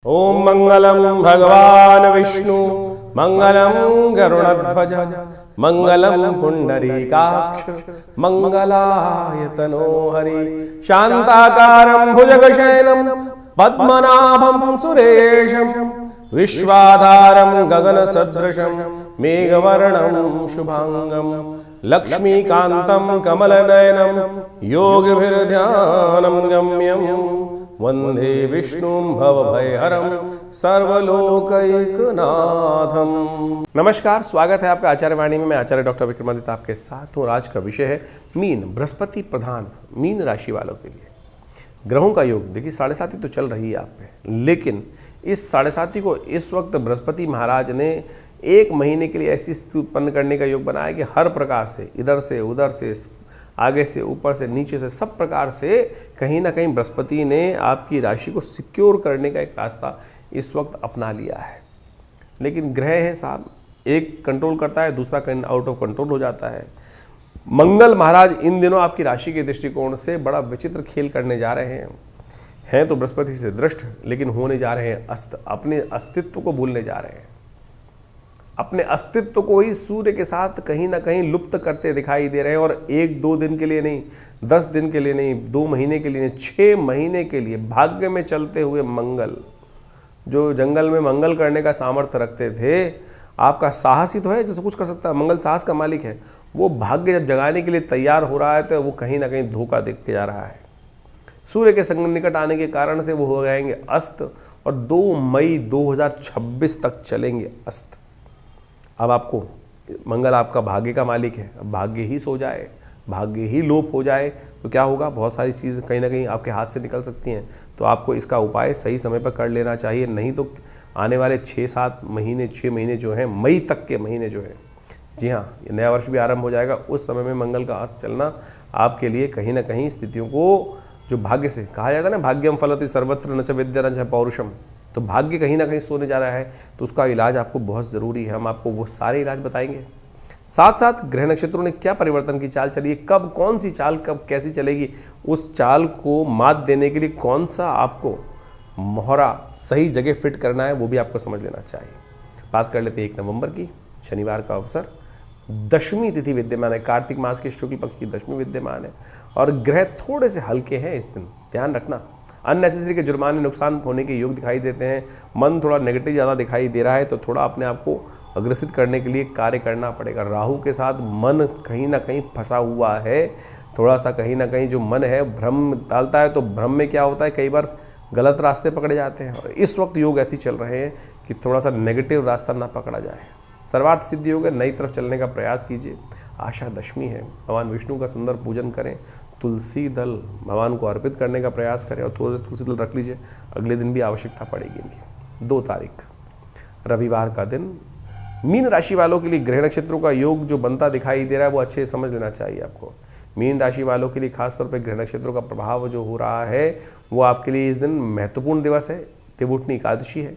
ओम मंगलम भगवान विष्णु मंगलम गरुड़ध्वज मंगलम पुंडरीकाक्ष मंगलायतनो हरि शांताकारं भुजगशयनं पद्मनाभं सुरेशं विश्वाधारं गगनसदृशं मेघवर्णं शुभांगं लक्ष्मीकान्तं कमलनयनं योगिभिर्ध्यानं गम्यं वंदे विष्णुं भवभयहरं सर्वलोकैकनाथम। नमस्कार, स्वागत है आपका आचार्यवाणी में। मैं आचार्य डॉक्टर विक्रमादित्य आपके साथ हूँ। आज का विषय है मीन, बृहस्पति प्रधान मीन राशि वालों के लिए ग्रहों का योग। देखिए 7.5 तो चल रही है आप पे, लेकिन इस 7.5 को इस वक्त बृहस्पति महाराज ने 1 महीने के लिए ऐसी स्थिति उत्पन्न करने का योग बनाया कि हर प्रकार से, इधर से उधर से, आगे से ऊपर से नीचे से, सब प्रकार से कहीं ना कहीं बृहस्पति ने आपकी राशि को सिक्योर करने का एक रास्ता इस वक्त अपना लिया है। लेकिन ग्रह है साहब, एक कंट्रोल करता है, दूसरा आउट ऑफ कंट्रोल हो जाता है। मंगल महाराज इन दिनों आपकी राशि के दृष्टिकोण से बड़ा विचित्र खेल करने जा रहे हैं तो बृहस्पति से दृष्ट, लेकिन होने जा रहे हैं अस्त। अपने अस्तित्व को भूलने जा रहे हैं, अपने अस्तित्व को ही सूर्य के साथ कहीं ना कहीं लुप्त करते दिखाई दे रहे हैं। और 1-2 दिन के लिए नहीं, 10 दिन के लिए नहीं, 2 महीने के लिए नहीं, 6 महीने के लिए भाग्य में चलते हुए मंगल, जो जंगल में मंगल करने का सामर्थ्य रखते थे, आपका साहस ही तो है जो सब कुछ कर सकता है। मंगल साहस का मालिक है। वो भाग्य जब जगाने के लिए तैयार हो रहा है तो वो कहीं ना कहीं धोखा देख के जा रहा है। सूर्य के संग निकट आने के कारण से वो हो जाएंगे अस्त, और 2 मई 2026 तक चलेंगे अस्त। अब आपको मंगल आपका भाग्य का मालिक है, अब भाग्य ही सो जाए, भाग्य ही लोप हो जाए तो क्या होगा? बहुत सारी चीज़ें कहीं ना कहीं आपके हाथ से निकल सकती हैं। तो आपको इसका उपाय सही समय पर कर लेना चाहिए, नहीं तो आने वाले 6 महीने जो हैं, मई तक के महीने जो है, जी हाँ, ये नया वर्ष भी आरंभ हो जाएगा। उस समय में मंगल का अस्त चलना आपके लिए कहीं ना कहीं स्थितियों को, जो भाग्य से कहा जाता है ना, भाग्यम फलति सर्वत्र न च विद्या न च पौरुषम, तो भाग्य कहीं ना कहीं सोने जा रहा है तो उसका इलाज आपको बहुत ज़रूरी है। हम आपको वो सारे इलाज बताएंगे। साथ साथ ग्रह नक्षत्रों ने क्या परिवर्तन की चाल चली है, कब कौन सी चाल कब कैसी चलेगी, उस चाल को मात देने के लिए कौन सा आपको मोहरा सही जगह फिट करना है, वो भी आपको समझ लेना चाहिए। बात कर लेते हैं 1 नवंबर की, शनिवार का अवसर, 10वीं तिथि विद्यमान है, कार्तिक मास के शुक्ल पक्ष की 10वीं विद्यमान है, और ग्रह थोड़े से हल्के हैं इस दिन, ध्यान रखना। अननेसेसरी के जुर्माने, नुकसान होने के योग दिखाई देते हैं। मन थोड़ा नेगेटिव ज़्यादा दिखाई दे रहा है, तो थोड़ा अपने आप को अग्रसित करने के लिए कार्य करना पड़ेगा। राहु के साथ मन कहीं ना कहीं फंसा हुआ है, थोड़ा सा कहीं ना कहीं जो मन है भ्रम डालता है, तो भ्रम में क्या होता है, कई बार गलत रास्ते पकड़े जाते हैं। और इस वक्त योग ऐसे चल रहे हैं कि थोड़ा सा नेगेटिव रास्ता ना पकड़ा जाए। सर्वार्थ सिद्धि योग है, नई तरफ चलने का प्रयास कीजिए। आशा दशमी है, भगवान विष्णु का सुंदर पूजन करें, तुलसी दल भगवान को अर्पित करने का प्रयास करें, और थोड़े से तुलसी दल रख लीजिए, अगले दिन भी आवश्यकता पड़ेगी इनकी। 2 तारीख रविवार का दिन मीन राशि वालों के लिए ग्रह नक्षत्रों का योग जो बनता दिखाई दे रहा है वो अच्छे से समझ लेना चाहिए आपको। मीन राशि वालों के लिए खासतौर पर ग्रह नक्षत्रों का प्रभाव जो हो रहा है वो आपके लिए इस दिन महत्वपूर्ण दिवस है। देवउठनी एकादशी है।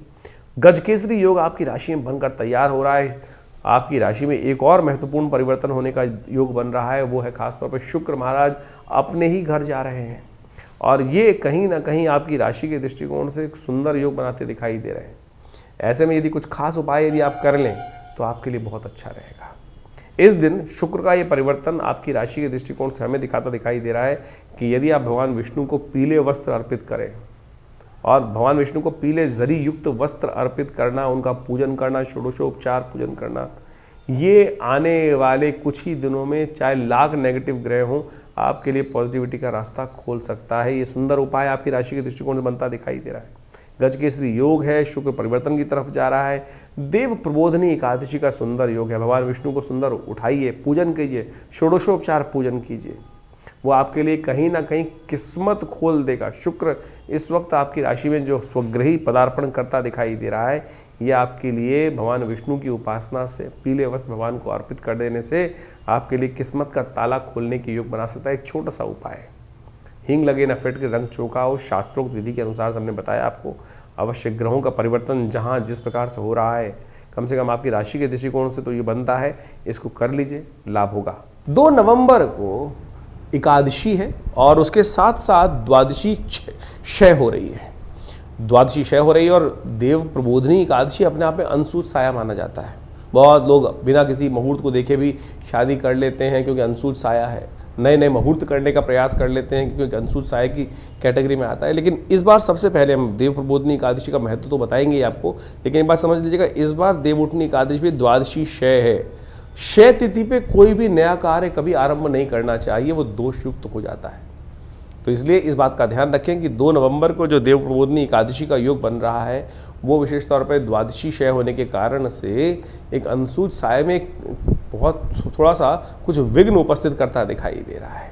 गजकेसरी योग आपकी राशि में बनकर तैयार हो रहा है। आपकी राशि में एक और महत्वपूर्ण परिवर्तन होने का योग बन रहा है, वो है खासतौर पर शुक्र महाराज अपने ही घर जा रहे हैं, और ये कहीं ना कहीं आपकी राशि के दृष्टिकोण से एक सुंदर योग बनाते दिखाई दे रहे हैं। ऐसे में यदि कुछ खास उपाय यदि आप कर लें तो आपके लिए बहुत अच्छा रहेगा। इस दिन शुक्र का ये परिवर्तन आपकी राशि के दृष्टिकोण से हमें दिखाता दिखाई दे रहा है कि यदि आप भगवान विष्णु को पीले वस्त्र अर्पित करें, और भगवान विष्णु को पीले जरी युक्त वस्त्र अर्पित करना, उनका पूजन करना, षोडशोपचार पूजन करना, ये आने वाले कुछ ही दिनों में चाहे लाख नेगेटिव ग्रह हों, आपके लिए पॉजिटिविटी का रास्ता खोल सकता है। ये सुंदर उपाय आपकी राशि के दृष्टिकोण से बनता दिखाई दे रहा है। गजकेसरी योग है, शुक्र परिवर्तन की तरफ जा रहा है। देव प्रबोधनी एकादशी का सुंदर योग है। भगवान विष्णु को सुंदर उठाइए, पूजन कीजिए, षोडशोपचार पूजन कीजिए, वो आपके लिए कहीं ना कहीं किस्मत खोल देगा। शुक्र इस वक्त आपकी राशि में जो स्वग्रही पदार्पण करता दिखाई दे रहा है, ये आपके लिए भगवान विष्णु की उपासना से, पीले वस्त्र भगवान को अर्पित कर देने से आपके लिए किस्मत का ताला खोलने के योग बना सकता है। एक छोटा सा उपाय है, हींग लगे न फेट के रंग चौका हो, शास्त्रोक्त विधि के अनुसार हमने बताया आपको। अवश्य ग्रहों का परिवर्तन जहाँ जिस प्रकार से हो रहा है, कम से कम आपकी राशि के दृष्टिकोण से तो ये बनता है, इसको कर लीजिए, लाभ होगा। 2 नवंबर को एकादशी है, और उसके साथ साथ द्वादशी क्षय हो रही है। द्वादशी क्षय हो रही है और देव प्रबोधनी एकादशी अपने आप में अनसूच साया माना जाता है। बहुत लोग बिना किसी मुहूर्त को देखे भी शादी कर लेते हैं क्योंकि अनसूच साया है, नए नए मुहूर्त करने का प्रयास कर लेते हैं क्योंकि अनसूच साया की कैटेगरी में आता है। लेकिन इस बार सबसे पहले हम देव प्रबोधनी एकादशी का महत्व तो बताएंगे ही आपको, लेकिन एक बात समझ लीजिएगा, इस बार देवउठनी एकादशी भी द्वादशी क्षय है। क्षय तिथि पे कोई भी नया कार्य कभी आरंभ नहीं करना चाहिए, वो दोष युक्त हो जाता है। तो इसलिए इस बात का ध्यान रखें कि 2 नवंबर को जो देव प्रबोधनी एकादशी का योग बन रहा है वो विशेष तौर पर द्वादशी क्षय होने के कारण से एक अनसूच साय में बहुत थोड़ा सा कुछ विघ्न उपस्थित करता दिखाई दे रहा है।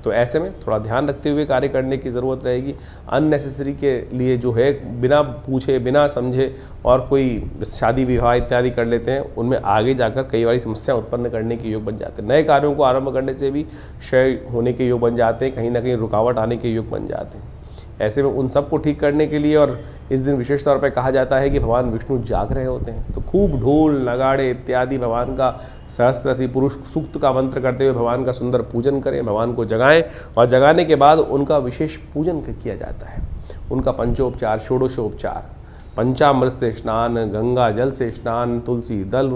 तो ऐसे में थोड़ा ध्यान रखते हुए कार्य करने की ज़रूरत रहेगी। अननेसेसरी के लिए जो है बिना पूछे बिना समझे और कोई शादी विवाह इत्यादि कर लेते हैं, उनमें आगे जाकर कई बार समस्या उत्पन्न करने के योग बन जाते हैं। नए कार्यों को आरंभ करने से भी क्षय होने के योग बन जाते हैं, कहीं ना कहीं रुकावट आने के योग बन जाते हैं। ऐसे में उन सब को ठीक करने के लिए और इस दिन विशेष तौर पर कहा जाता है कि भगवान विष्णु जाग रहे होते हैं, तो खूब ढोल नगाड़े इत्यादि भगवान का सहस्त्रसी पुरुष सूक्त का मंत्र करते हुए भगवान का सुंदर पूजन करें, भगवान को जगाएं और जगाने के बाद उनका विशेष पूजन किया जाता है। उनका पंचोपचार षोडशोपचार, पंचामृत से स्नान, गंगा जल से स्नान, तुलसी दल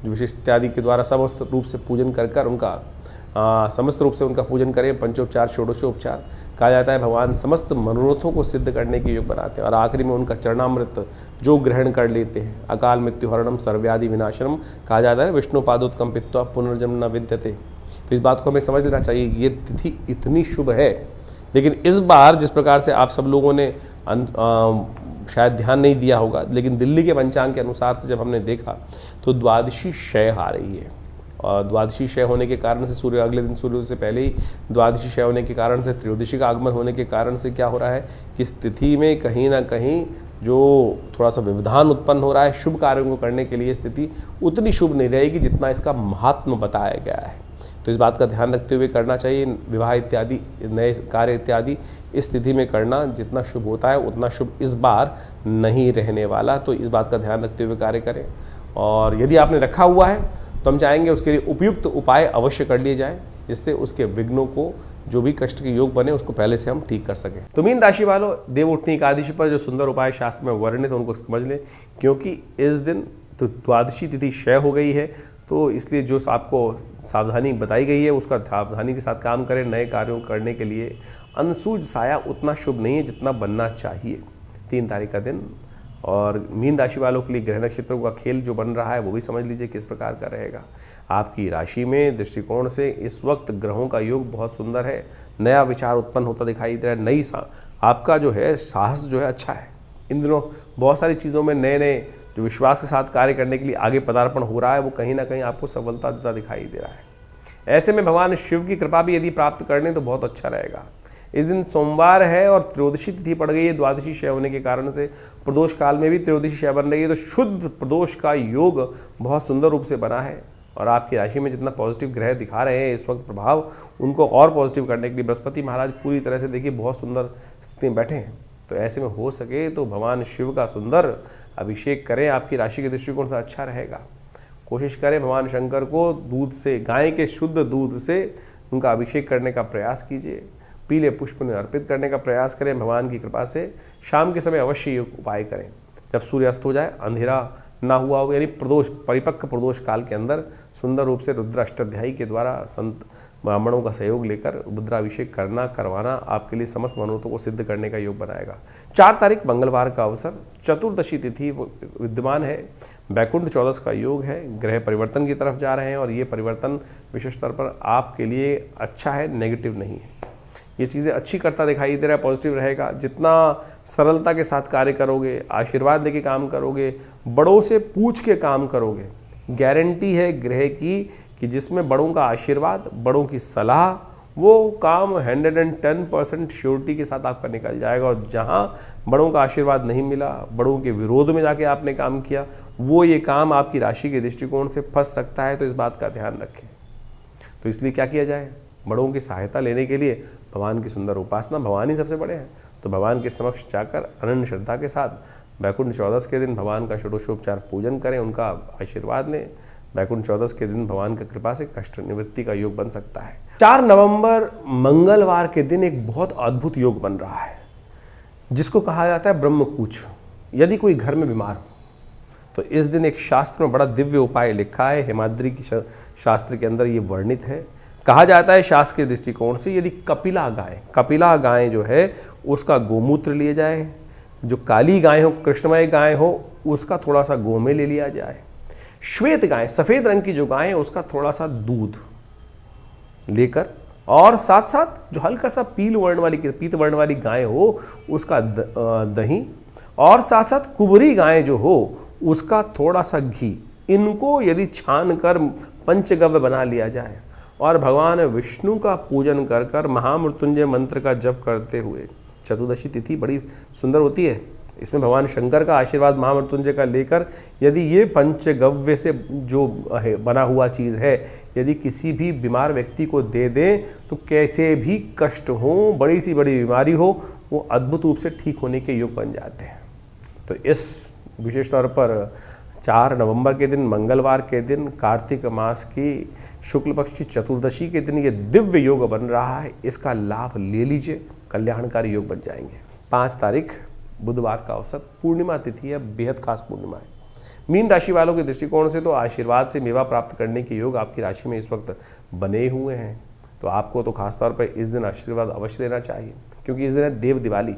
विशेष इत्यादि के द्वारा समस्त रूप से पूजन कर उनका समस्त रूप से उनका पूजन करें। पंचोपचार षोडशोपचार कहा जाता है भगवान समस्त मनोरथों को सिद्ध करने के योग बनाते हैं। और आखिरी में उनका चरणामृत जो ग्रहण कर लेते हैं, अकाल मृत्यु हरणम सर्व्याधि विनाशनम कहा जाता है, विष्णु पादोत्कम पित्वा पुनर्जन्म न विद्यते। तो इस बात को हमें समझ लेना चाहिए, ये तिथि इतनी शुभ है। लेकिन इस बार जिस प्रकार से आप सब लोगों ने शायद ध्यान नहीं दिया होगा, लेकिन दिल्ली के पंचांग के अनुसार से जब हमने देखा तो द्वादशी क्षय आ रही है। और द्वादशी क्षय होने के कारण से सूर्य अगले दिन सूर्य से पहले ही द्वादशी क्षय होने के कारण से त्रयोदशी का आगमन होने के कारण से क्या हो रहा है कि इस तिथि में कहीं ना कहीं जो थोड़ा सा व्यवधान उत्पन्न हो रहा है, शुभ कार्यों को करने के लिए स्थिति उतनी शुभ नहीं रहेगी जितना इसका महात्म बताया गया है। तो इस बात का ध्यान रखते हुए करना चाहिए। विवाह इत्यादि नए कार्य इत्यादि इस तिथि में करना जितना शुभ होता है उतना शुभ इस बार नहीं रहने वाला। तो इस बात का ध्यान रखते हुए कार्य करें। और यदि आपने रखा हुआ है तो हम चाहेंगे उसके लिए उपयुक्त उपाय अवश्य कर लिए जाएं, जिससे उसके विघ्नों को जो भी कष्ट के योग बने उसको पहले से हम ठीक कर सकें। तो मीन राशि वालों, देवउठनी एकादशी पर जो सुंदर उपाय शास्त्र में वर्णित है उनको समझ लें, क्योंकि इस दिन तो द्वादशी तिथि क्षय हो गई है, तो इसलिए जो आपको सावधानी बताई गई है उसका सावधानी के साथ काम करें। नए कार्यों करने के लिए अनसूच साया उतना शुभ नहीं है जितना बनना चाहिए। 3 तारीख का दिन। और मीन राशि वालों के लिए ग्रह नक्षत्रों का खेल जो बन रहा है वो भी समझ लीजिए किस प्रकार का रहेगा। आपकी राशि में दृष्टिकोण से इस वक्त ग्रहों का योग बहुत सुंदर है। नया विचार उत्पन्न होता दिखाई दे रहा है। आपका जो है साहस जो है अच्छा है। इन दिनों बहुत सारी चीज़ों में नए नए जो विश्वास के साथ कार्य करने के लिए आगे पदार्पण हो रहा है, वो कहीं ना कहीं आपको सफलता देता दिखाई दे रहा है। ऐसे में भगवान शिव की कृपा भी यदि प्राप्त कर लें तो बहुत अच्छा रहेगा। इस दिन सोमवार है और त्रयोदशी तिथि पड़ गई है। द्वादशी क्षय होने के कारण से प्रदोष काल में भी त्रयोदशी क्षय बन रही है, तो शुद्ध प्रदोष का योग बहुत सुंदर रूप से बना है। और आपकी राशि में जितना पॉजिटिव ग्रह दिखा रहे हैं इस वक्त प्रभाव, उनको और पॉजिटिव करने के लिए बृहस्पति महाराज पूरी तरह से देखिए बहुत सुंदर स्थिति में बैठे हैं। तो ऐसे में हो सके तो भगवान शिव का सुंदर अभिषेक करें, आपकी राशि के दृष्टिकोण से अच्छा रहेगा। कोशिश करें भगवान शंकर को दूध से, गाय के शुद्ध दूध से उनका अभिषेक करने का प्रयास कीजिए। पीले पुष्प उन्हें अर्पित करने का प्रयास करें। भगवान की कृपा से शाम के समय अवश्य ये उपाय करें, जब सूर्य अस्त हो जाए, अंधेरा ना हुआ हो, यानी प्रदोष परिपक्व प्रदोष काल के अंदर सुंदर रूप से रुद्र अष्टाध्यायी के द्वारा संत ब्राह्मणों का सहयोग लेकर रुद्राभिषेक करवाना आपके लिए समस्त मनोरथों को सिद्ध करने का योग बनाएगा। 4 तारीख मंगलवार का अवसर, चतुर्दशी तिथि विद्यमान है, बैकुंठ चौदस का योग है, ग्रह परिवर्तन की तरफ जा रहे हैं और ये परिवर्तन विशेष तौर पर आपके लिए अच्छा है, नेगेटिव नहीं है। ये चीज़ें अच्छी करता दिखाई दे रहा है, पॉजिटिव रहेगा। जितना सरलता के साथ कार्य करोगे, आशीर्वाद देके काम करोगे, बड़ों से पूछ के काम करोगे, गारंटी है ग्रह की कि जिसमें बड़ों का आशीर्वाद, बड़ों की सलाह, वो काम 110% श्योरिटी के साथ आपका निकल जाएगा। और जहाँ बड़ों का आशीर्वाद नहीं मिला, बड़ों के विरोध में जाके आपने काम किया, वो ये काम आपकी राशि के दृष्टिकोण से फंस सकता है। तो इस बात का ध्यान रखें। तो इसलिए क्या किया जाए, बड़ों की सहायता लेने के लिए भगवान की सुंदर उपासना, भगवान ही सबसे बड़े हैं, तो भगवान के समक्ष जाकर अनन्य श्रद्धा के साथ बैकुंठ चौदस के दिन भगवान का षोडशोपचार पूजन करें, उनका आशीर्वाद लें। बैकुंठ चौदस के दिन भगवान की कृपा से कष्ट निवृत्ति का योग बन सकता है। 4 नवंबर मंगलवार के दिन एक बहुत अद्भुत योग बन रहा है। जिसको कहा जाता है ब्रह्मकूच। यदि कोई घर में बीमार हो तो इस दिन एक शास्त्र में बड़ा दिव्य उपाय लिखा है, हिमाद्री की शास्त्र के अंदर ये वर्णित है। कहा जाता है शास्त्र के दृष्टिकोण से, यदि कपिला गाय जो है उसका गोमूत्र लिया जाए, जो काली गाय हो, कृष्णमय गाय हो, उसका थोड़ा सा गोमे ले लिया जाए, श्वेत गाय सफ़ेद रंग की जो गाय है उसका थोड़ा सा दूध लेकर, और साथ साथ जो हल्का सा पीत वर्ण वाली गाय हो उसका दही, और साथ साथ कुबरी गाय जो हो उसका थोड़ा सा घी, इनको यदि छान कर पंचगव्य बना लिया जाए और भगवान विष्णु का पूजन कर कर महामृत्युंजय मंत्र का जप करते हुए, चतुर्दशी तिथि बड़ी सुंदर होती है, इसमें भगवान शंकर का आशीर्वाद महामृत्युंजय का लेकर यदि ये पंचगव्य से जो बना हुआ चीज़ है यदि किसी भी बीमार व्यक्ति को दे दें तो कैसे भी कष्ट हो, बड़ी सी बड़ी बीमारी हो, वो अद्भुत रूप से ठीक होने के योग बन जाते हैं। तो इस विशेष तौर पर 4 नवंबर के दिन, मंगलवार के दिन, कार्तिक मास की शुक्ल पक्ष की चतुर्दशी के दिन ये दिव्य योग बन रहा है, इसका लाभ ले लीजिए, कल्याणकारी योग बन जाएंगे। 5 तारीख बुधवार का अवसर, पूर्णिमा तिथि है, बेहद खास पूर्णिमा है। मीन राशि वालों के दृष्टिकोण से तो आशीर्वाद से मेवा प्राप्त करने के योग आपकी राशि में इस वक्त बने हुए हैं, तो आपको तो खासतौर पर इस दिन आशीर्वाद अवश्य लेना चाहिए, क्योंकि इस दिन है देव दिवाली।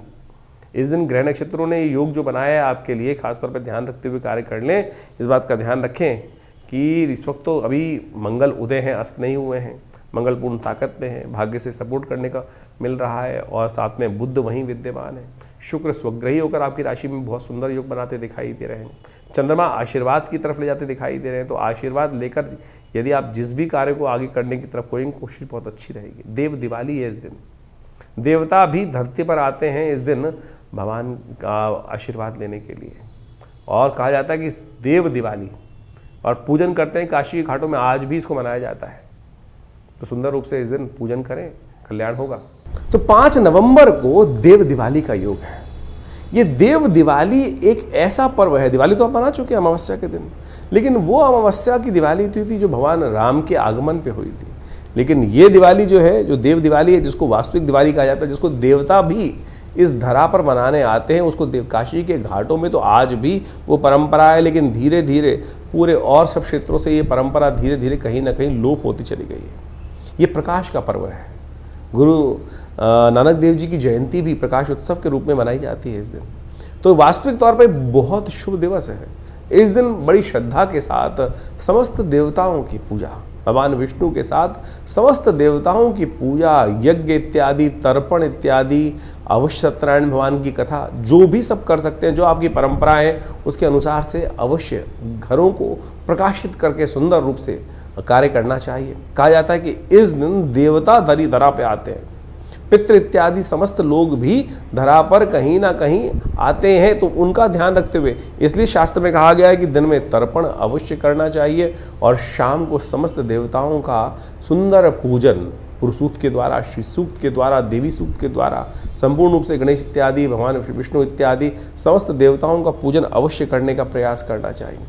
इस दिन ग्रह नक्षत्रों ने योग जो बनाया है आपके लिए, खासतौर पर ध्यान रखते हुए कार्य कर लें। इस बात का ध्यान रखें कि इस वक्त तो अभी मंगल उदय हैं, अस्त नहीं हुए हैं, मंगल पूर्ण ताकत में है, भाग्य से सपोर्ट करने का मिल रहा है, और साथ में बुध वहीं विद्यमान है। शुक्र स्वग्रही होकर आपकी राशि में बहुत सुंदर योग बनाते दिखाई दे रहे हैं। चंद्रमा आशीर्वाद की तरफ ले जाते दिखाई दे रहे हैं, तो आशीर्वाद लेकर यदि आप जिस भी कार्य को आगे करने की तरफ कोई कोशिश बहुत अच्छी रहेगी। देव दिवाली है इस दिन, देवता भी धरती पर आते हैं इस दिन भगवान का आशीर्वाद लेने के लिए, और कहा जाता है कि देव दिवाली और पूजन करते हैं काशी के घाटों में, आज भी इसको मनाया जाता है। तो सुंदर रूप से इस दिन पूजन करें, कल्याण होगा। तो 5 नवंबर को देव दिवाली का योग है। ये देव दिवाली एक ऐसा पर्व है, दिवाली तो आप मना चुके हैं अमावस्या के दिन, लेकिन वो अमावस्या की दिवाली थी जो भगवान राम के आगमन पे हुई थी। लेकिन ये दिवाली जो है, जो देव दिवाली है, जिसको वास्तविक दिवाली कहा जाता है, जिसको देवता भी इस धरा पर मनाने आते हैं, उसको काशी के घाटों में तो आज भी वो परंपरा है, लेकिन धीरे धीरे पूरे और सब क्षेत्रों से ये परंपरा धीरे धीरे कहीं ना कहीं लोप होती चली गई है। ये प्रकाश का पर्व है। गुरु नानक देव जी की जयंती भी प्रकाश उत्सव के रूप में मनाई जाती है इस दिन। तो वास्तविक तौर पर बहुत शुभ दिवस है। इस दिन बड़ी श्रद्धा के साथ समस्त देवताओं की पूजा, भगवान विष्णु के साथ समस्त देवताओं की पूजा, यज्ञ इत्यादि, तर्पण इत्यादि, अवश्य सत्यनारायण भगवान की कथा, जो भी सब कर सकते हैं, जो आपकी परंपरा है उसके अनुसार से अवश्य घरों को प्रकाशित करके सुंदर रूप से कार्य करना चाहिए। कहा जाता है कि इस दिन देवता धरा पे आते हैं, पितृ इत्यादि समस्त लोग भी धरा पर कहीं ना कहीं आते हैं, तो उनका ध्यान रखते हुए इसलिए शास्त्र में कहा गया है कि दिन में तर्पण अवश्य करना चाहिए और शाम को समस्त देवताओं का सुंदर पूजन पुरुष सूक्त के द्वारा, श्री सूक्त के द्वारा, देवी सूक्त के द्वारा, संपूर्ण रूप से गणेश इत्यादि, भगवान विष्णु इत्यादि समस्त देवताओं का पूजन अवश्य करने का प्रयास करना चाहिए।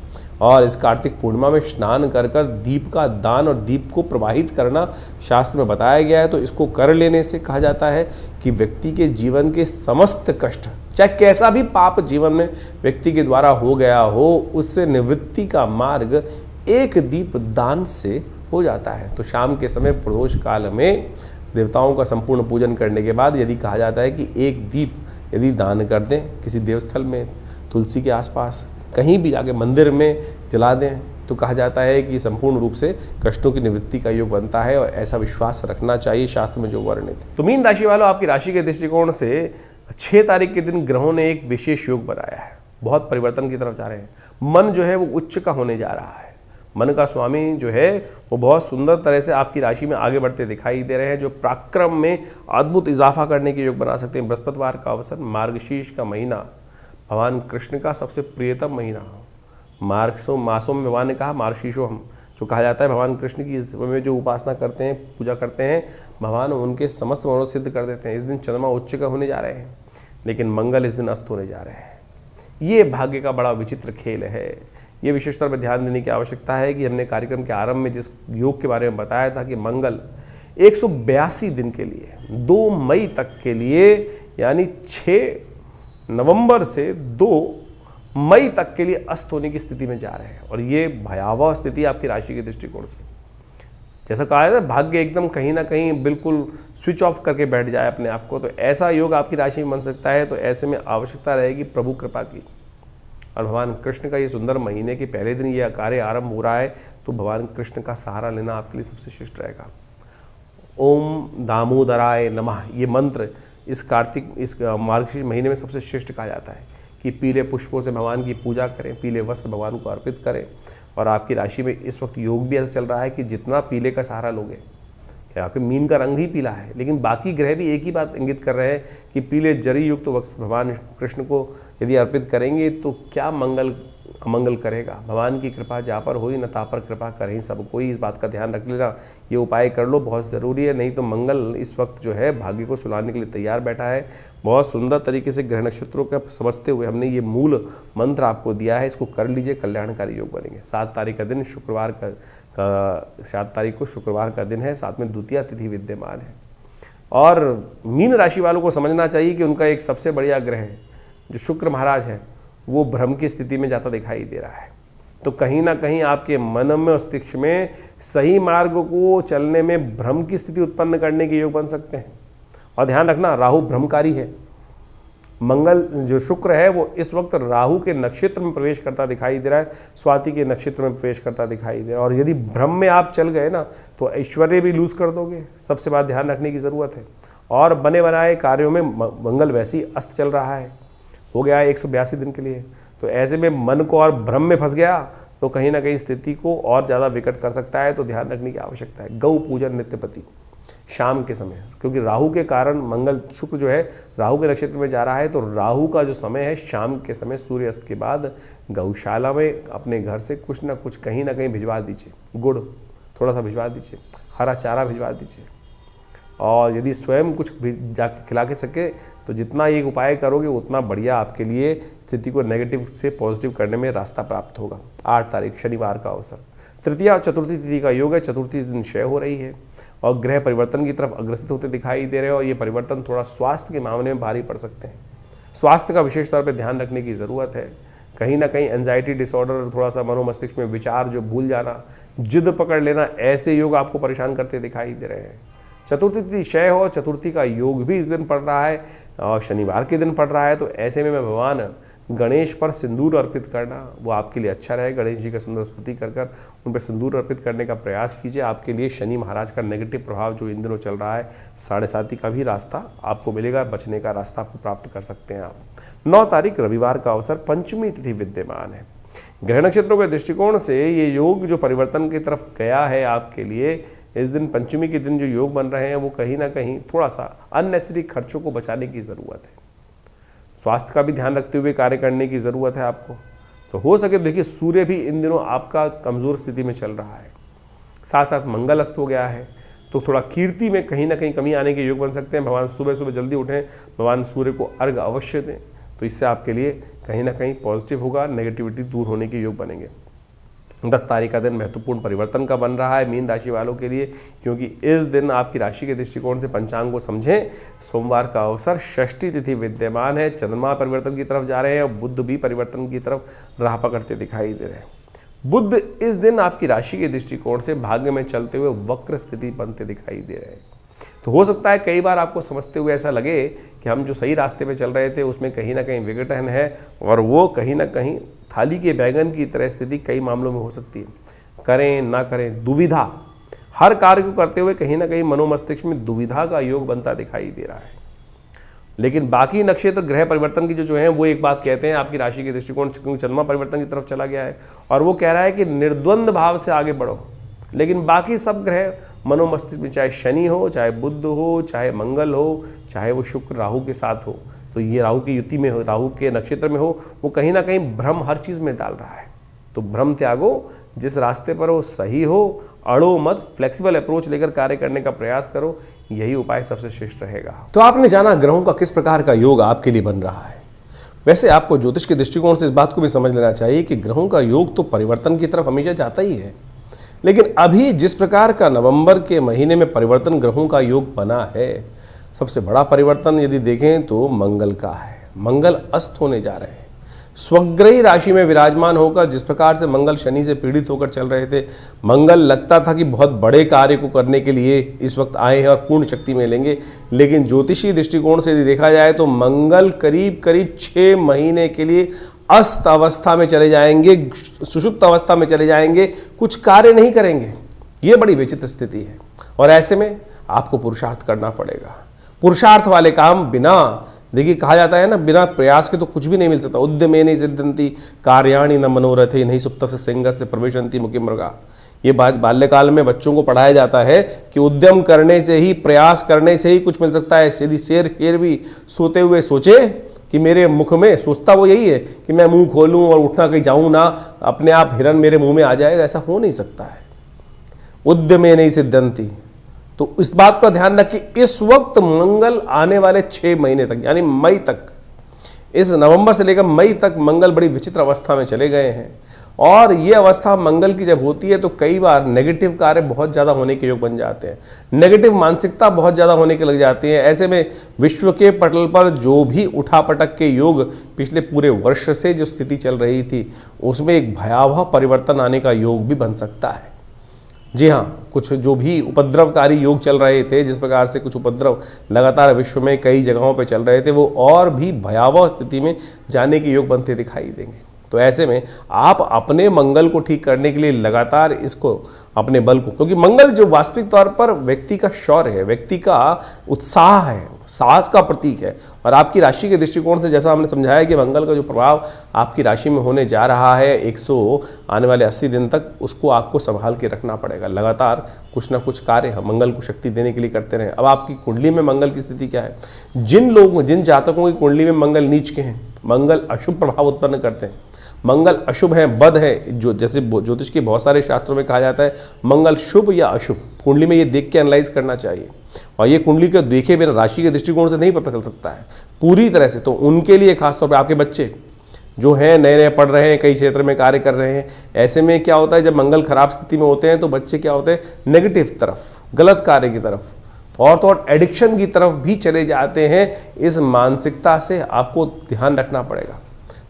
और इस कार्तिक पूर्णिमा में स्नान कर कर दीप का दान और दीप को प्रवाहित करना शास्त्र में बताया गया है। तो इसको कर लेने से कहा जाता है कि व्यक्ति के जीवन के समस्त कष्ट, चाहे कैसा भी पाप जीवन में व्यक्ति के द्वारा हो गया हो, उससे निवृत्ति का मार्ग एक दीप दान से हो जाता है। तो शाम के समय प्रदोष काल में देवताओं का संपूर्ण पूजन करने के बाद यदि कहा जाता है कि एक दीप यदि दान कर दें किसी देवस्थल में, तुलसी के आसपास, कहीं भी जाके मंदिर में जला दें, तो कहा जाता है कि संपूर्ण रूप से कष्टों की निवृत्ति का योग बनता है, और ऐसा विश्वास रखना चाहिए शास्त्र में जो वर्णित है। तो मीन राशि वालों, आपकी राशि के दृष्टिकोण से 6 तारीख के दिन ग्रहों ने एक विशेष योग बनाया है, बहुत परिवर्तन की तरफ जा रहे हैं। मन जो है वो उच्च का होने जा रहा है, मन का स्वामी जो है वो बहुत सुंदर तरह से आपकी राशि में आगे बढ़ते दिखाई दे रहे हैं, जो पराक्रम में अद्भुत इजाफा करने के योग बना सकते हैं। बृहस्पतिवार का अवसर, मार्गशीर्ष का महीना, भगवान कृष्ण का सबसे प्रियतम महीना, मासों में भगवान ने कहा मार्गशीर्षो हम, जो कहा जाता है भगवान कृष्ण की इस में जो उपासना करते हैं, पूजा करते हैं, भगवान उनके समस्त मनोरथ सिद्ध कर देते हैं। इस दिन चंद्रमा उच्च का होने जा रहे हैं, लेकिन मंगल इस दिन अस्त होने जा रहे हैं। ये भाग्य का बड़ा विचित्र खेल है। ये विशेष तौर पर ध्यान देने की आवश्यकता है कि हमने कार्यक्रम के आरंभ में जिस योग के बारे में बताया था कि मंगल 182 दिन के लिए 2 मई तक के लिए, यानी 6 नवंबर से 2 मई तक के लिए अस्त होने की स्थिति में जा रहे हैं और ये भयावह स्थिति आपकी राशि के दृष्टिकोण से, जैसा कहा है ना, भाग्य एकदम कहीं ना कहीं बिल्कुल स्विच ऑफ करके बैठ जाए अपने आप को, तो ऐसा योग आपकी राशि में बन सकता है। तो ऐसे में आवश्यकता रहेगी प्रभु कृपा की, और भगवान कृष्ण का ये सुंदर महीने के पहले दिन ये कार्य आरंभ हो रहा है, तो भगवान कृष्ण का सहारा लेना आपके लिए सबसे श्रेष्ठ रहेगा। ओम दामोदराय नमः ये मंत्र इस मार्गशीर्ष महीने में सबसे श्रेष्ठ कहा जाता है कि पीले पुष्पों से भगवान की पूजा करें, पीले वस्त्र भगवान को अर्पित करें। और आपकी राशि में इस वक्त योग भी ऐसा चल रहा है कि जितना पीले का सहारा लोगे, आपके मीन का रंग ही पीला है, लेकिन बाकी ग्रह भी एक ही बात इंगित कर रहे हैं कि पीले जरी युक्त वस्त्र भगवान कृष्ण को यदि अर्पित करेंगे तो क्या मंगल अमंगल करेगा। भगवान की कृपा जहाँ पर हुई न ता पर कृपा करें सब कोई, इस बात का ध्यान रख लेना, ये उपाय कर लो, बहुत ज़रूरी है। नहीं तो मंगल इस वक्त जो है भाग्य को सुलाने के लिए तैयार बैठा है। बहुत सुंदर तरीके से ग्रह नक्षत्रों का समझते हुए हमने ये मूल मंत्र आपको दिया है, इसको कर लीजिए, कल्याणकारी योग बनेंगे। 7 तारीख का दिन शुक्रवार 7 तारीख को शुक्रवार का दिन है, साथ में द्वितीया तिथि विद्यमान है। और मीन राशि वालों को समझना चाहिए कि उनका एक सबसे बढ़िया ग्रह है जो शुक्र महाराज है, वो भ्रम की स्थिति में जाता दिखाई दे रहा है। तो कहीं ना कहीं आपके मन में मस्तिष्क में सही मार्ग को चलने में भ्रम की स्थिति उत्पन्न करने के योग बन सकते हैं। और ध्यान रखना, राहु भ्रमकारी है। मंगल जो शुक्र है वो इस वक्त राहु के नक्षत्र में प्रवेश करता दिखाई दे रहा है, स्वाति के नक्षत्र में प्रवेश करता दिखाई दे रहा है। और यदि भ्रम में आप चल गए ना तो ऐश्वर्य भी लूज कर दोगे, सबसे बात ध्यान रखने की ज़रूरत है। और बने बनाए कार्यों में मंगल वैसे ही अस्त चल रहा है, हो गया है 182 दिन के लिए। तो ऐसे में मन को और भ्रम में फंस गया तो कहीं ना कहीं स्थिति को और ज़्यादा विकट कर सकता है। तो ध्यान रखने की आवश्यकता है। गौ पूजन नित्यपति शाम के समय, क्योंकि राहु के कारण मंगल शुक्र जो है राहु के नक्षत्र में जा रहा है, तो राहु का जो समय है शाम के समय सूर्यास्त के बाद गौशाला में अपने घर से कुछ ना कुछ कहीं ना कहीं भिजवा दीजिए। गुड़ थोड़ा सा भिजवा दीजिए, हरा चारा भिजवा दीजिए। और यदि स्वयं कुछ भी जाके खिला के सके तो जितना ये उपाय करोगे उतना बढ़िया आपके लिए स्थिति को नेगेटिव से पॉजिटिव करने में रास्ता प्राप्त होगा। 8 तारीख शनिवार का अवसर, तृतीया और चतुर्थी तिथि का योग है। चतुर्थी इस दिन क्षय हो रही है और ग्रह परिवर्तन की तरफ अग्रसित होते दिखाई दे रहे हैं। और ये परिवर्तन थोड़ा स्वास्थ्य के मामले में भारी पड़ सकते हैं। स्वास्थ्य का विशेष तौर पर ध्यान रखने की ज़रूरत है। कहीं ना कहीं एंजाइटी डिसऑर्डर, थोड़ा सा मनोमस्तिष्क में विचार जो भूल जाना, जिद पकड़ लेना, ऐसे योग आपको परेशान करते दिखाई दे रहे हैं। चतुर्थी तिथि क्षय हो, चतुर्थी का योग भी इस दिन पड़ रहा है और शनिवार के दिन पड़ रहा है। तो ऐसे में मैं भगवान गणेश पर सिंदूर अर्पित करना वो आपके लिए अच्छा रहे। गणेश जी का सुंदर स्तुति कर उन पर सिंदूर अर्पित करने का प्रयास कीजिए। आपके लिए शनि महाराज का नेगेटिव प्रभाव जो इन दिनों चल रहा है, 7.5 का भी रास्ता आपको मिलेगा, बचने का रास्ता आपको प्राप्त कर सकते हैं आप। 9 तारीख रविवार का अवसर, पंचमी तिथि विद्यमान है। ग्रह नक्षत्रों के दृष्टिकोण से ये योग जो परिवर्तन की तरफ गया है आपके लिए, इस दिन पंचमी के दिन जो योग बन रहे हैं वो कहीं ना कहीं थोड़ा सा अननेसेसरी खर्चों को बचाने की ज़रूरत है। स्वास्थ्य का भी ध्यान रखते हुए कार्य करने की ज़रूरत है आपको। तो हो सके देखिए, सूर्य भी इन दिनों आपका कमज़ोर स्थिति में चल रहा है, साथ साथ मंगल अस्त हो गया है, तो थोड़ा कीर्ति में कहीं ना कहीं कमी आने के योग बन सकते हैं। भगवान सुबह सुबह जल्दी उठें, भगवान सूर्य को अर्घ अवश्य दें, तो इससे आपके लिए कहीं ना कहीं पॉजिटिव होगा, नेगेटिविटी दूर होने के योग बनेंगे। 10 तारीख का दिन महत्वपूर्ण परिवर्तन का बन रहा है मीन राशि वालों के लिए, क्योंकि इस दिन आपकी राशि के दृष्टिकोण से पंचांग को समझें। सोमवार का अवसर, षष्ठी तिथि विद्यमान है। चंद्रमा परिवर्तन की तरफ जा रहे हैं और बुध भी परिवर्तन की तरफ राह पकड़ते दिखाई दे रहे हैं। बुध इस दिन आपकी राशि के दृष्टिकोण से भाग्य में चलते हुए वक्र स्थिति बनते दिखाई दे रहे हैं। तो हो सकता है कई बार आपको समझते हुए ऐसा लगे कि हम जो सही रास्ते पे चल रहे थे उसमें कहीं ना कहीं विघटन है, और वो कहीं ना कहीं थाली के बैगन की तरह स्थिति कई मामलों में हो सकती है। करें ना करें, दुविधा, हर कार्य को करते हुए कहीं ना कहीं मनोमस्तिष्क में दुविधा का योग बनता दिखाई दे रहा है। लेकिन बाकी नक्षत्र ग्रह परिवर्तन की जो है वो एक बात कहते हैं आपकी राशि के दृष्टिकोण, क्योंकि चंद्रमा परिवर्तन की तरफ चला गया है और वो कह रहा है कि निर्द्वंद भाव से आगे बढ़ो। लेकिन बाकी सब ग्रह मनोमस्तिष्क में, चाहे शनि हो, चाहे बुध हो, चाहे मंगल हो, चाहे वो शुक्र राहु के साथ हो, तो ये राहु की युति में हो, राहु के नक्षत्र में हो, वो कहीं ना कहीं भ्रम हर चीज़ में डाल रहा है। तो भ्रम त्यागो, जिस रास्ते पर हो सही हो, अड़ो मत, फ्लेक्सिबल अप्रोच लेकर कार्य करने का प्रयास करो, यही उपाय सबसे श्रेष्ठ रहेगा। तो आपने जाना ग्रहों का किस प्रकार का योग आपके लिए बन रहा है। वैसे आपको ज्योतिष के दृष्टिकोण से इस बात को भी समझ लेना चाहिए कि ग्रहों का योग तो परिवर्तन की तरफ हमेशा जाता ही है, लेकिन अभी जिस प्रकार का नवंबर के महीने में परिवर्तन ग्रहों का योग बना है, सबसे बड़ा परिवर्तन यदि देखें तो मंगल का है। मंगल अस्त होने जा रहे हैं। स्वग्रही राशि में विराजमान होकर जिस प्रकार से मंगल शनि से पीड़ित होकर चल रहे थे, मंगल लगता था कि बहुत बड़े कार्य को करने के लिए इस वक्त आए हैं और पूर्ण शक्ति में लेंगे, लेकिन ज्योतिषीय दृष्टिकोण से यदि देखा जाए तो मंगल करीब करीब 6 महीने के लिए अस्त अवस्था में चले जाएंगे, सुषुप्त अवस्था में चले जाएंगे, कुछ कार्य नहीं करेंगे। ये बड़ी विचित्र स्थिति है और ऐसे में आपको पुरुषार्थ करना पड़ेगा। पुरुषार्थ वाले काम बिना, देखिए कहा जाता है ना, बिना प्रयास के तो कुछ भी नहीं मिल सकता। उद्यमे नहीं सिद्धंति कार्याणि न मनोरथे नहीं सुप्तस्य सिंहस्य प्रविशन्ति मुखी मृगा। ये बात बाल्यकाल में बच्चों को पढ़ाया जाता है कि उद्यम करने से ही, प्रयास करने से ही कुछ मिल सकता है। यदि शेर भी सोते हुए सोचे कि मेरे मुख में, सोचता वो यही है कि मैं मुंह खोलूं और उठना कहीं जाऊं ना, अपने आप हिरन मेरे मुंह में आ जाए, ऐसा हो नहीं सकता है। उद्यमे नहीं सिद्धंति। तो इस बात का ध्यान रखिए, इस वक्त मंगल आने वाले 6 महीने तक, यानी मई तक, इस नवंबर से लेकर मई तक मंगल बड़ी विचित्र अवस्था में चले गए हैं। और ये अवस्था मंगल की जब होती है तो कई बार नेगेटिव कार्य बहुत ज़्यादा होने के योग बन जाते हैं, नेगेटिव मानसिकता बहुत ज़्यादा होने के लग जाती है। ऐसे में विश्व के पटल पर जो भी उठापटक के योग पिछले पूरे वर्ष से जो स्थिति चल रही थी, उसमें एक भयावह परिवर्तन आने का योग भी बन सकता है। जी हाँ, कुछ जो भी उपद्रवकारी योग चल रहे थे, जिस प्रकार से कुछ उपद्रव लगातार विश्व में कई जगहों पर चल रहे थे, वो और भी भयावह स्थिति में जाने के योग बनते दिखाई देंगे। तो ऐसे में आप अपने मंगल को ठीक करने के लिए लगातार इसको, अपने बल को, क्योंकि मंगल जो वास्तविक तौर पर व्यक्ति का शौर्य है, व्यक्ति का उत्साह है, साहस का प्रतीक है। और आपकी राशि के दृष्टिकोण से जैसा हमने समझाया कि मंगल का जो प्रभाव आपकी राशि में होने जा रहा है 100 आने वाले 80 दिन तक, उसको आपको संभाल के रखना पड़ेगा। लगातार कुछ ना कुछ कार्य मंगल को शक्ति देने के लिए करते रहें। अब आपकी कुंडली में मंगल की स्थिति क्या है? जिन जातकों की कुंडली में मंगल नीच के हैं, मंगल अशुभ प्रभाव उत्पन्न करते हैं, मंगल अशुभ है, बद है, जो जैसे ज्योतिष के बहुत सारे शास्त्रों में कहा जाता है मंगल शुभ या अशुभ, कुंडली में ये देख के एनालाइज करना चाहिए। और ये कुंडली को देखे बिना राशि के दृष्टिकोण से नहीं पता चल सकता है पूरी तरह से। तो उनके लिए खासतौर पर आपके बच्चे जो हैं, नए नए पढ़ रहे हैं, कई क्षेत्र में कार्य कर रहे हैं, ऐसे में क्या होता है, जब मंगल खराब स्थिति में होते हैं तो बच्चे क्या होते हैं, नेगेटिव तरफ, गलत कार्य की तरफ और तो और एडिक्शन की तरफ भी चले जाते हैं। इस मानसिकता से आपको ध्यान रखना पड़ेगा।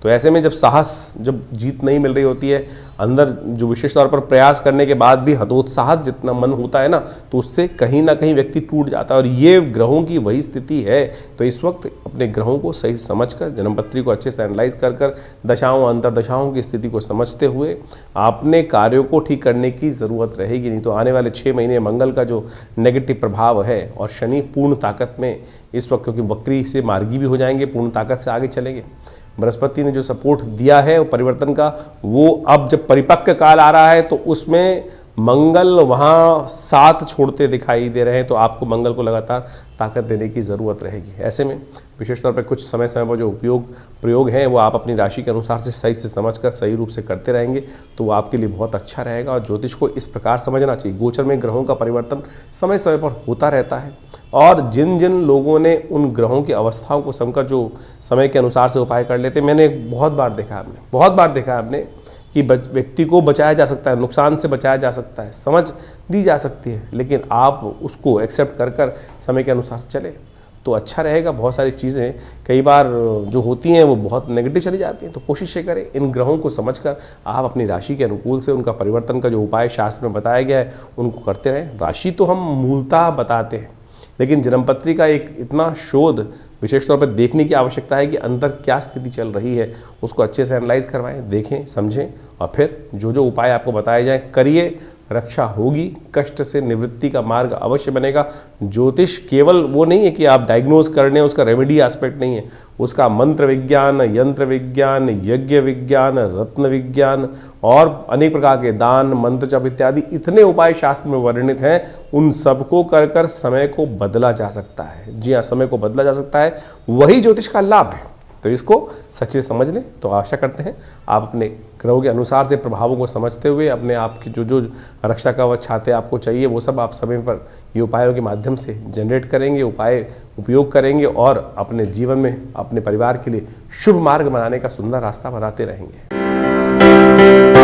तो ऐसे में जब साहस, जब जीत नहीं मिल रही होती है अंदर, जो विशेष तौर पर प्रयास करने के बाद भी हतोत्साहित जितना मन होता है ना, तो उससे कहीं ना कहीं व्यक्ति टूट जाता है। और ये ग्रहों की वही स्थिति है। तो इस वक्त अपने ग्रहों को सही समझकर, जन्मपत्री को अच्छे से एनालाइज कर दशाओं अंतरदशाओं की स्थिति को समझते हुए अपने कार्यों को ठीक करने की ज़रूरत रहेगी। नहीं तो आने वाले 6 महीने मंगल का जो नेगेटिव प्रभाव है, और शनि पूर्ण ताकत में इस वक्त, क्योंकि वक्री से मार्गी भी हो जाएंगे, पूर्ण ताकत से आगे चलेंगे। बृहस्पति ने जो सपोर्ट दिया है वो परिवर्तन का, वो अब जब परिपक्व काल आ रहा है तो उसमें मंगल वहाँ साथ छोड़ते दिखाई दे रहे हैं। तो आपको मंगल को लगातार ताकत देने की ज़रूरत रहेगी। ऐसे में विशेष तौर पर कुछ समय समय पर जो प्रयोग हैं वो आप अपनी राशि के अनुसार से सही से समझकर सही रूप से करते रहेंगे तो वो आपके लिए बहुत अच्छा रहेगा। और ज्योतिष को इस प्रकार समझना चाहिए, गोचर में ग्रहों का परिवर्तन समय समय पर होता रहता है, और जिन जिन लोगों ने उन ग्रहों की अवस्थाओं को समझकर जो समय के अनुसार से उपाय कर लेते, मैंने बहुत बार देखा आपने कि व्यक्ति को बचाया जा सकता है, नुकसान से बचाया जा सकता है, समझ दी जा सकती है, लेकिन आप उसको एक्सेप्ट कर समय के अनुसार चले तो अच्छा रहेगा। बहुत सारी चीज़ें कई बार जो होती हैं वो बहुत नेगेटिव चली जाती हैं। तो कोशिश ये करें, इन ग्रहों को समझकर आप अपनी राशि के अनुकूल से उनका परिवर्तन का जो उपाय शास्त्र में बताया गया है उनको करते रहें। राशि तो हम मूलतः बताते हैं, लेकिन जन्मपत्री का एक इतना शोध विशेष तौर पर देखने की आवश्यकता है कि अंदर क्या स्थिति चल रही है, उसको अच्छे से एनालाइज करवाएं, देखें, समझें, और फिर जो जो उपाय आपको बताए जाएं करिए। रक्षा होगी, कष्ट से निवृत्ति का मार्ग अवश्य बनेगा। ज्योतिष केवल वो नहीं है कि आप डायग्नोज करने, उसका रेमेडी एस्पेक्ट नहीं है, उसका मंत्र विज्ञान, यंत्र विज्ञान, यज्ञ विज्ञान, रत्न विज्ञान और अनेक प्रकार के दान, मंत्र जप इत्यादि इतने उपाय शास्त्र में वर्णित हैं। उन सबको कर समय को बदला जा सकता है। जी हाँ, समय को बदला जा सकता है, वही ज्योतिष का लाभ है। तो इसको सच्चे समझ लें। तो आशा करते हैं आप अपने ग्रहों के अनुसार से प्रभावों को समझते हुए अपने आप की जो रक्षा कवच छाते आपको चाहिए वो सब आप समय पर ये उपायों के माध्यम से जनरेट करेंगे, उपाय उपयोग करेंगे और अपने जीवन में अपने परिवार के लिए शुभ मार्ग बनाने का सुंदर रास्ता बनाते रहेंगे।